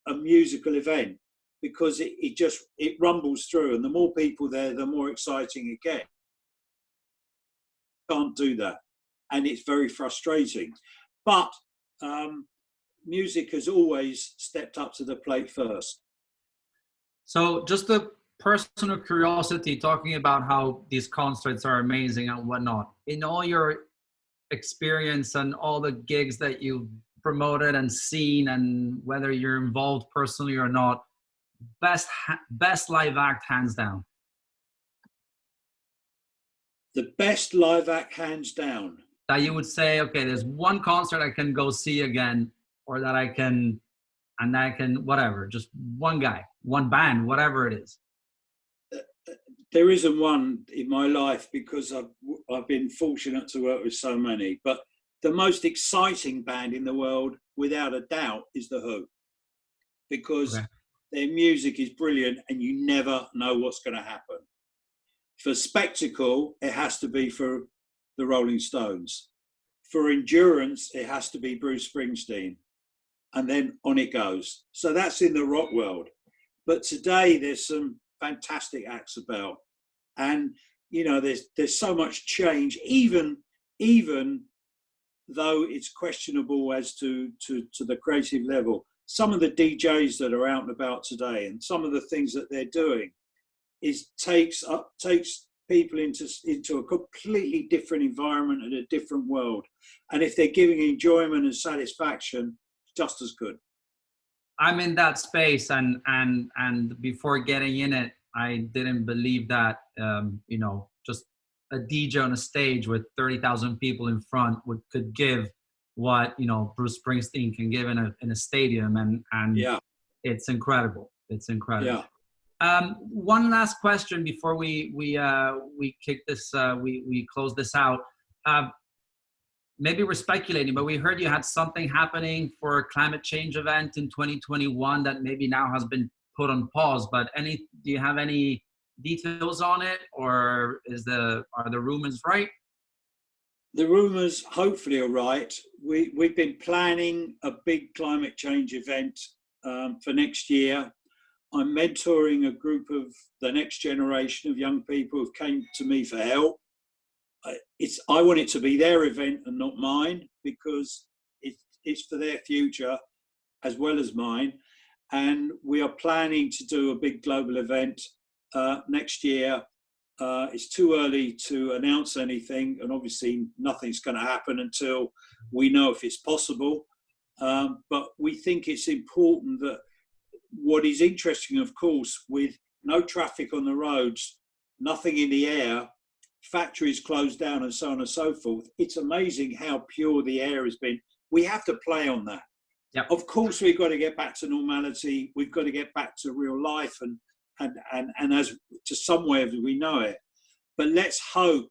a musical event, because it rumbles through, and the more people there, the more exciting it gets. Can't do that, and it's very frustrating. But music has always stepped up to the plate first. So just a personal curiosity, talking about how these concerts are amazing and whatnot, in all your experience and all the gigs that you've promoted and seen, and whether you're involved personally or not, best live act hands down? The best live act hands down. That you would say, okay, there's one concert I can go see again, or that I can whatever, just one guy, one band, whatever it is. There isn't one in my life, because I've been fortunate to work with so many, but the most exciting band in the world, without a doubt, is The Who, because their music is brilliant and you never know what's going to happen. For spectacle, it has to be for the Rolling Stones. For endurance, it has to be Bruce Springsteen. And then on it goes. So that's in the rock world. But today there's some fantastic acts about. And, there's so much change, even though it's questionable as to the creative level. Some of the DJs that are out and about today, and some of the things that they're doing, takes people into a completely different environment and a different world. And if they're giving enjoyment and satisfaction, just as good. I'm in that space, and before getting in it, I didn't believe that just a DJ on a stage with 30,000 people in front could give what Bruce Springsteen can give in a stadium, and yeah, it's incredible. It's incredible. Yeah. One last question before we kick this, we close this out. Maybe we're speculating, but we heard you had something happening for a climate change event in 2021 that maybe now has been put on pause. But do you have any details on it, or are the rumors right? The rumors hopefully are right. We've been planning a big climate change event for next year. I'm mentoring a group of the next generation of young people who came to me for help. I want it to be their event and not mine, because it's for their future as well as mine. And we are planning to do a big global event next year. It's too early to announce anything, and obviously nothing's going to happen until we know if it's possible. But we think it's important that what is interesting, of course, with no traffic on the roads, nothing in the air, factories closed down and so on and so forth, it's amazing how pure the air has been. We have to play on that. Yep. Of course, we've got to get back to normality. We've got to get back to real life and as to somewhere as we know it. But let's hope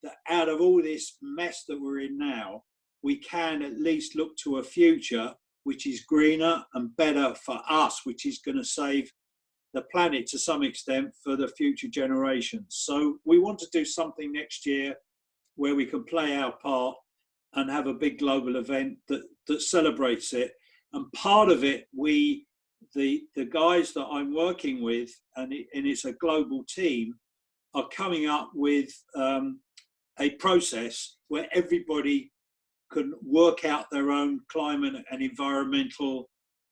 that out of all this mess that we're in now, we can at least look to a future which is greener and better for us, which is going to save the planet to some extent for the future generations. So we want to do something next year where we can play our part and have a big global event that celebrates it. And part of it, the guys that I'm working with, and it's a global team, are coming up with a process where everybody can work out their own climate and environmental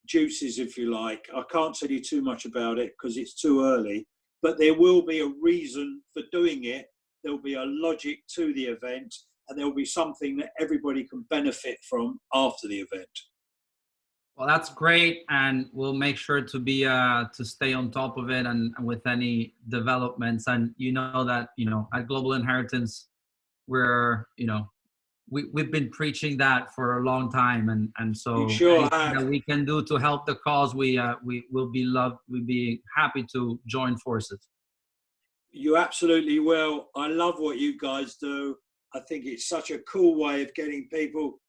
juices, if you like. I can't tell you too much about it because it's too early, but there will be a reason for doing it. There'll be a logic to the event, and there'll be something that everybody can benefit from after the event. Well, that's great, and we'll make sure to be to stay on top of it and with any developments. And you know that at Global Inheritance, we've been preaching that for a long time, and so sure anything that we can do to help the cause, we'd be happy to join forces. You absolutely will. I love what you guys do. I think it's such a cool way of getting people,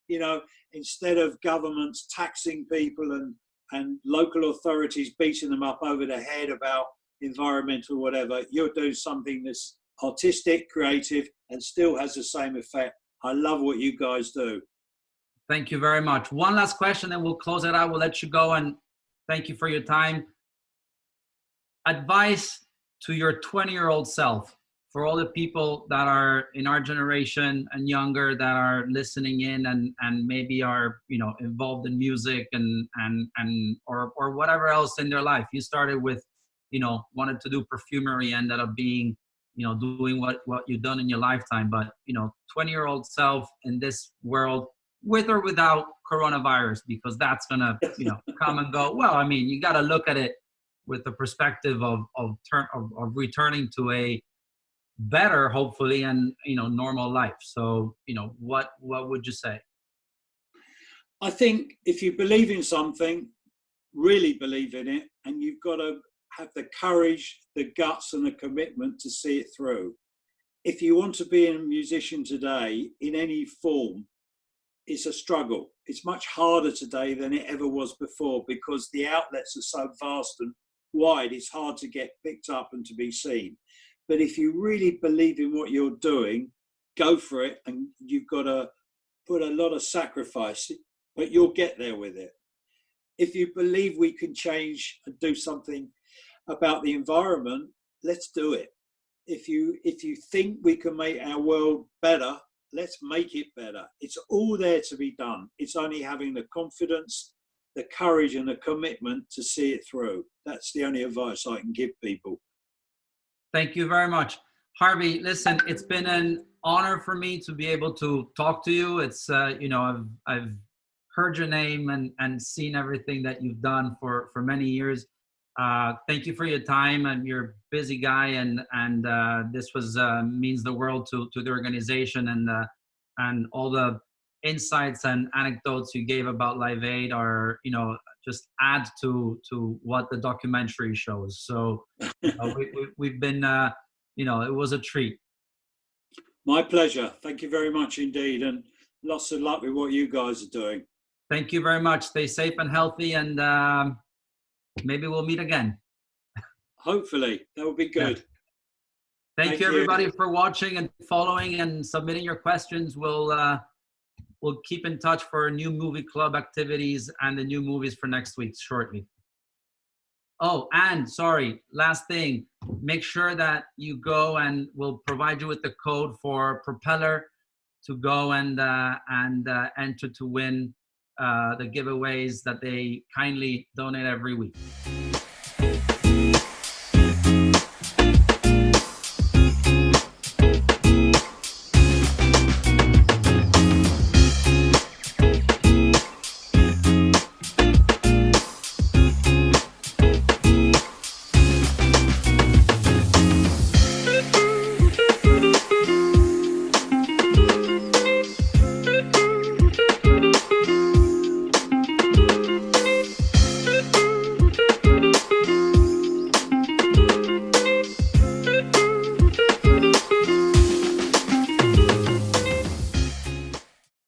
instead of governments taxing people and local authorities beating them up over the head about environmental whatever, you're doing something that's artistic, creative, and still has the same effect. I love what you guys do. Thank you very much. One last question, then we'll close it out. We'll let you go, and thank you for your time. Advice to your 20-year-old self, for all the people that are in our generation and younger that are listening in and maybe are involved in music and or whatever else in their life. You started with wanted to do perfumery, ended up being doing what you've done in your lifetime. But 20-year-old self in this world, with or without coronavirus, because that's gonna come and go. Well, I mean, you got to look at it with the perspective of returning to a better, hopefully, and normal life. So what would you say? I think if you believe in something, really believe in it, and you've got to have the courage, the guts, and the commitment to see it through. If you want to be a musician today in any form, it's a struggle. It's much harder today than it ever was before, because the outlets are so vast and wide, it's hard to get picked up and to be seen. But if you really believe in what you're doing, go for it, and you've got to put a lot of sacrifice, but you'll get there with it. If you believe we can change and do something about the environment, let's do it. If you think we can make our world better, let's make it better. It's all there to be done. It's only having the confidence, the courage, and the commitment to see it through. That's the only advice I can give people. Thank you very much. Harvey, listen, it's been an honor for me to be able to talk to you. It's, I've heard your name and seen everything that you've done for many years. Thank you for your time, and you're a busy guy, and this was means the world to the organization and all the insights and anecdotes you gave about Live Aid are, just add to what the documentary shows. So we've been, it was a treat. My pleasure. Thank you very much indeed. And lots of luck with what you guys are doing. Thank you very much. Stay safe and healthy, and maybe we'll meet again. Hopefully, that would be good. Yeah. Thank you, everybody, for watching and following and submitting your questions. We'll keep in touch for new movie club activities and the new movies for next week shortly. Oh, and sorry, last thing, make sure that you go, and we'll provide you with the code for Propeller to go and enter to win the giveaways that they kindly donate every week.